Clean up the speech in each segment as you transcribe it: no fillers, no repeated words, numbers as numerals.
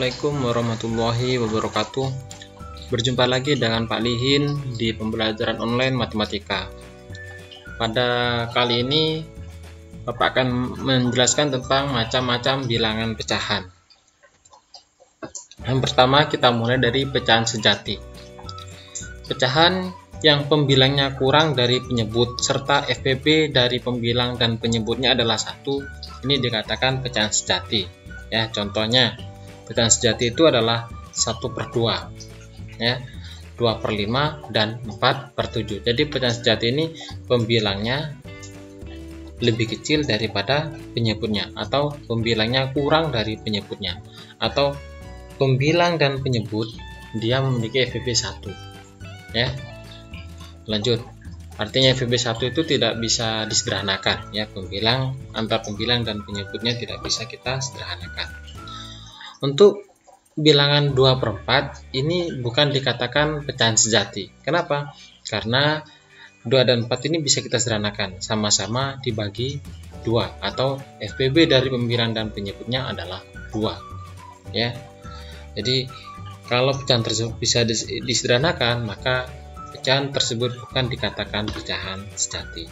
Assalamualaikum warahmatullahi wabarakatuh. Berjumpa lagi dengan Pak Lihin di pembelajaran online matematika. Pada kali ini Bapak akan menjelaskan tentang macam-macam bilangan pecahan. Yang pertama kita mulai dari pecahan sejati. Pecahan yang pembilangnya kurang dari penyebut serta FPB dari pembilang dan penyebutnya adalah 1, ini dikatakan pecahan sejati. Ya, contohnya pecahan sejati itu adalah 1/2, ya, 2/5 dan 4/7. Jadi pecahan sejati ini pembilangnya lebih kecil daripada penyebutnya, atau pembilangnya kurang dari penyebutnya, atau pembilang dan penyebut dia memiliki FPB 1. Ya, lanjut. Artinya FPB 1 itu tidak bisa disederhanakan, ya, antar pembilang dan penyebutnya tidak bisa kita sederhanakan. Untuk bilangan 2/4 ini bukan dikatakan pecahan sejati. Kenapa? Karena 2 dan 4 ini bisa kita sederhanakan, sama-sama dibagi 2, atau FPB dari pembilang dan penyebutnya adalah 2. Ya. Jadi kalau pecahan tersebut bisa disederhanakan, maka pecahan tersebut bukan dikatakan pecahan sejati.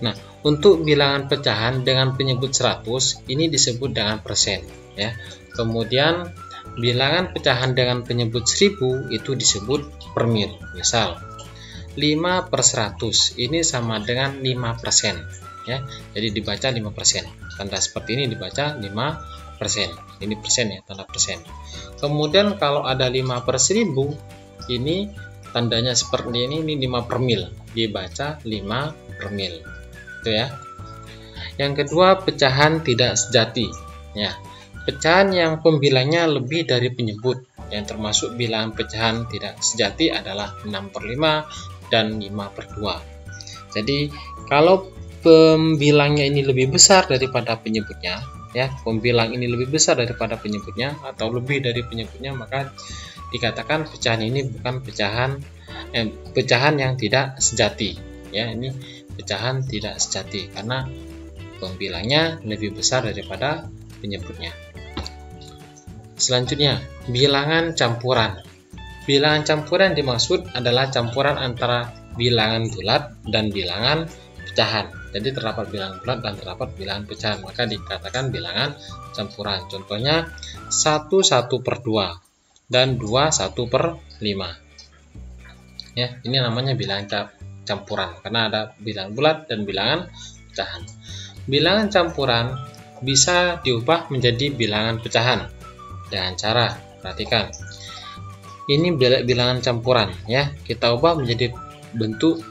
Nah, untuk bilangan pecahan dengan penyebut 100 ini disebut dengan persen, ya. Kemudian bilangan pecahan dengan penyebut 1000 itu disebut per mil. Misal 5/100 ini sama dengan 5%, ya. Jadi dibaca 5%. Tanda seperti ini dibaca 5%. Ini persen, ya, tanda persen. Kemudian kalau ada 5/1000 ini tandanya seperti ini 5/mil, dibaca 5/mil. Itu ya. Yang kedua, pecahan tidak sejati. Ya, pecahan yang pembilangnya lebih dari penyebut, yang termasuk bilangan pecahan tidak sejati adalah 6/5 dan 5/2. Jadi kalau pembilangnya ini lebih besar daripada penyebutnya, ya, pembilang ini lebih besar daripada penyebutnya atau lebih dari penyebutnya, maka dikatakan pecahan ini bukan pecahan yang tidak sejati, ya. Ini pecahan tidak sejati karena pembilangnya lebih besar daripada penyebutnya. Selanjutnya, bilangan campuran. Bilangan campuran dimaksud adalah campuran antara bilangan bulat dan bilangan pecahan. Jadi terdapat bilangan bulat dan terdapat bilangan pecahan, maka dikatakan bilangan campuran. Contohnya 1/1/2 dan 2/1/5. Ya, ini namanya bilangan campuran karena ada bilangan bulat dan bilangan pecahan. Bilangan campuran bisa diubah menjadi bilangan pecahan dengan cara, perhatikan. Ini bilangan campuran, ya. Kita ubah menjadi bentuk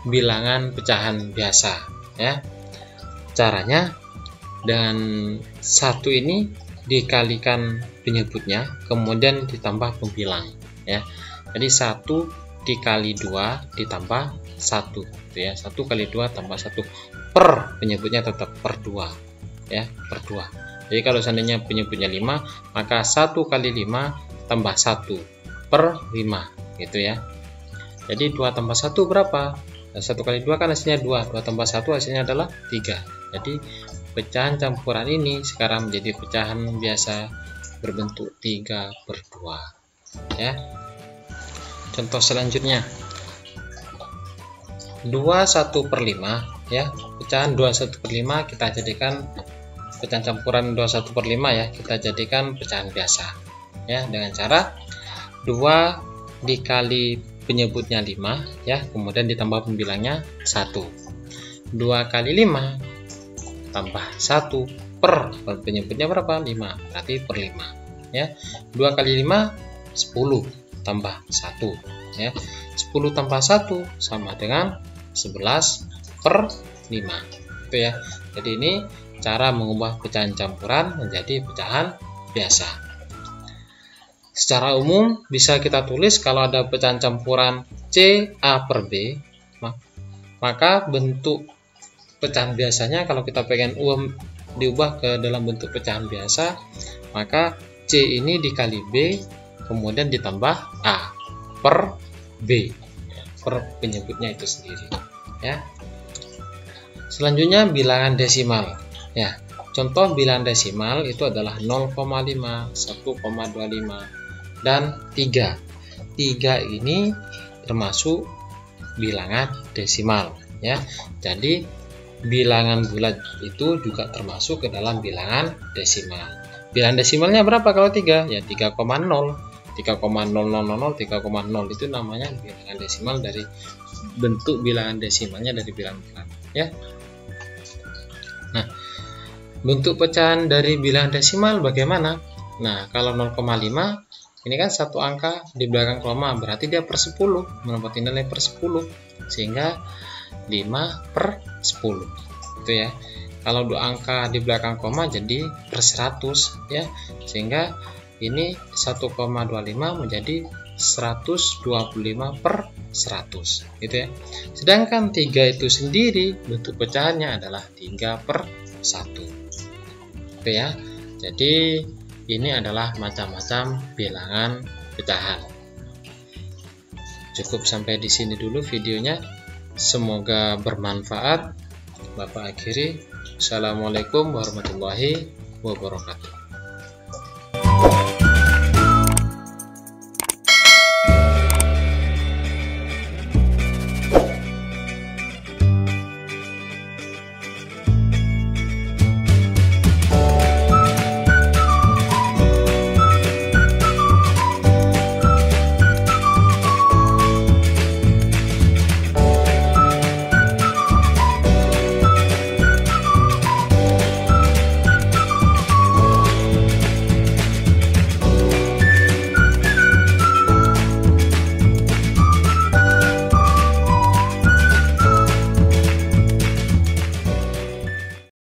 bilangan pecahan biasa, ya. Caranya dengan 1 ini dikalikan penyebutnya, kemudian ditambah pembilang, ya. Jadi 1 dikali 2 ditambah 1, gitu ya. 1 kali 2 tambah 1 per penyebutnya tetap per 2, ya, per 2. Jadi kalau seandainya penyebutnya 5, maka 1 kali 5 tambah 1 per 5, gitu ya. Jadi 2 tambah 1 berapa? 1 kali 2 kan hasilnya 2, 2 tambah 1 hasilnya adalah 3. Jadi pecahan campuran ini sekarang menjadi pecahan biasa berbentuk 3/2, ya. Contoh selanjutnya 21/5, ya. Pecahan 21/5 kita jadikan pecahan campuran 21/5, ya, kita jadikan pecahan biasa, ya, dengan cara 2 dikali penyebutnya 5, ya, kemudian ditambah pembilangnya 1. 2 kali 5 tambah 1 per penyebutnya berapa? 5, berarti per 5, ya. 2 kali 5 10 tambah 1, ya. 10 tambah 1 sama dengan 11/5, itu ya. Jadi ini cara mengubah pecahan campuran menjadi pecahan biasa. Secara umum bisa kita tulis kalau ada pecahan campuran CA/B, maka bentuk pecahan biasanya kalau kita pengen diubah ke dalam bentuk pecahan biasa, maka C ini dikali B kemudian ditambah A per B, per penyebutnya itu sendiri, ya. Selanjutnya bilangan desimal, ya. Contoh bilangan desimal itu adalah 0,5, 1,25, dan 3. 3 ini termasuk bilangan desimal ya. Jadi bilangan bulat itu juga termasuk ke dalam bilangan desimal. Bilangan desimalnya berapa kalau 3? Ya 3,0. 3,0000, 3,0 itu namanya bilangan desimal dari bentuk bilangan desimalnya dari bilangan bulat ya. Nah, bentuk pecahan dari bilangan desimal bagaimana? Nah, kalau 0,5 ini kan satu angka di belakang koma, berarti dia per 10, menempati nilai per 10, sehingga 5/10 itu ya. Kalau dua angka di belakang koma jadi per 100 ya, sehingga ini 1,25 menjadi 125/100 gitu ya. Sedangkan 3 itu sendiri bentuk pecahannya adalah 3/1 itu ya. Jadi ini adalah macam-macam bilangan pecahan. Cukup sampai di sini dulu videonya. Semoga bermanfaat. Bapak akhiri. Assalamualaikum warahmatullahi wabarakatuh.